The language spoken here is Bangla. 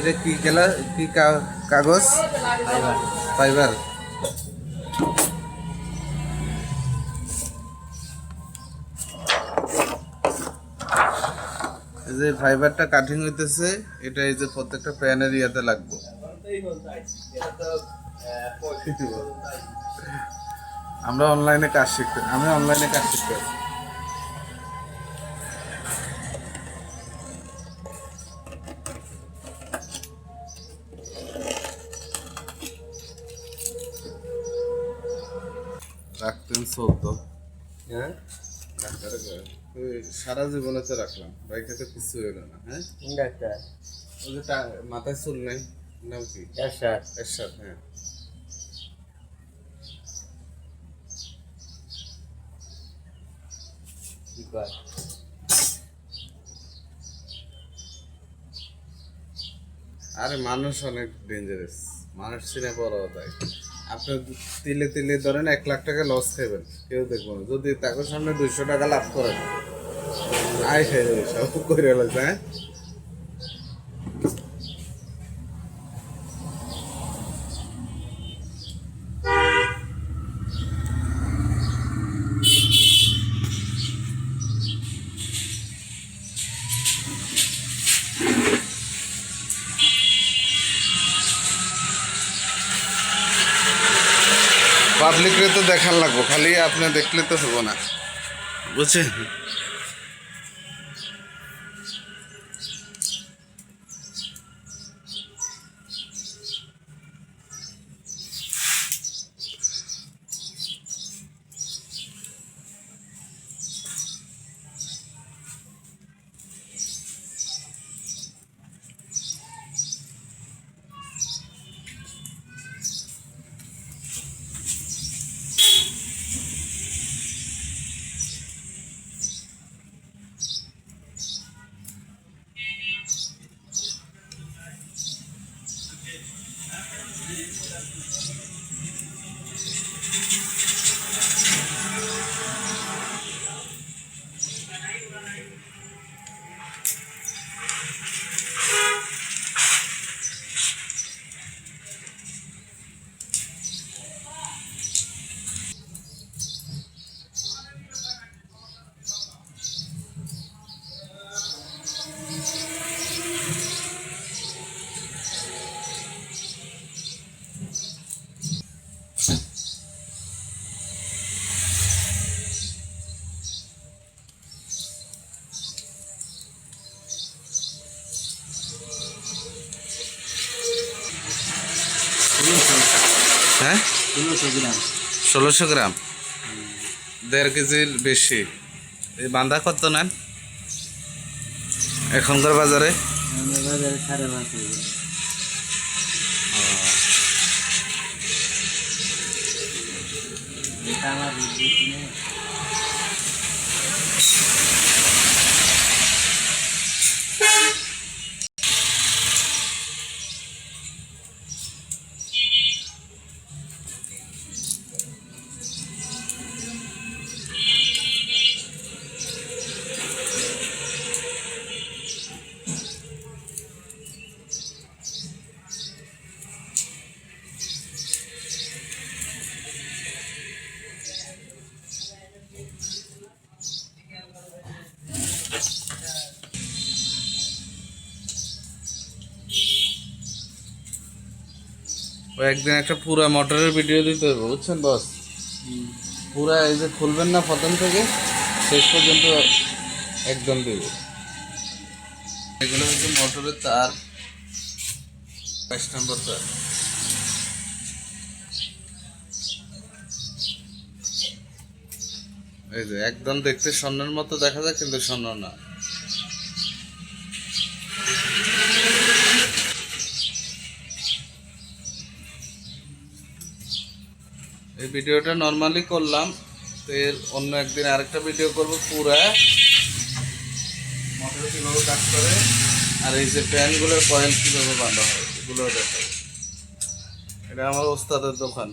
এটা কি কাগজ ফাইবার। এই যে ফাইবারটা কাটিং হইতেছে, এটা এই যে প্রত্যেকটা প্যানের ইয়াতে লাগবে। আমরা অনলাইনে কাজ শিখতে, আমি অনলাইনে কাজ শিখতে আছি। রাখতেন 14, হ্যাঁ সারা জীবনে তো রাখলাম, বাইকে তো কিছু হইল না। হ্যাঁ ওই যে মাথায় চুল নাই, নাম কি? এরশাদ। হ্যাঁ আরে মানুষ অনেক ডেঞ্জারাস, মানুষ চিনে বড় তাই। আপনি তিলে তিলে ধরেন 1 লাখ টাকা লস খাবেন, কেউ দেখবো না। যদি তাকে সামনে 200 টাকা লাভ করেন, আয় খেয়ে যাবে সব করে লাগছে। হ্যাঁ পাবলিকরে তো দেখার লাগবো, খালি আপনি দেখলে তো হবো না, বুঝছেন? হ্যাঁ 1600 গ্রাম, 1.5 কেজির বেশি। এই বাঁধা কত নেন এখনকার বাজারে? 5.5। ও একদিন একটা পুরা মোটরের ভিডিও দিতে হবে, বুঝছেন বস? পুরা এই যে খুলবেন না প্রথম থেকে শেষ পর্যন্ত একদম দেবে। এগুলো হচ্ছে মোটরের তার, 22 নম্বর তার। এই যে একদম দেখতে স্বর্ণের মতো দেখা যায়, কিন্তু স্বর্ণ না। এই ভিডিওটা নর্মালি করলাম, তো এর অন্য একদিন আরেকটা ভিডিও করবো পুরা মোটর কীভাবে কাজ করে, আর এই যে ফ্যানগুলোর কয়েল কীভাবে বাঁধা হয় এগুলো দেখাবো। এটা আমার ওস্তাদের দোকান।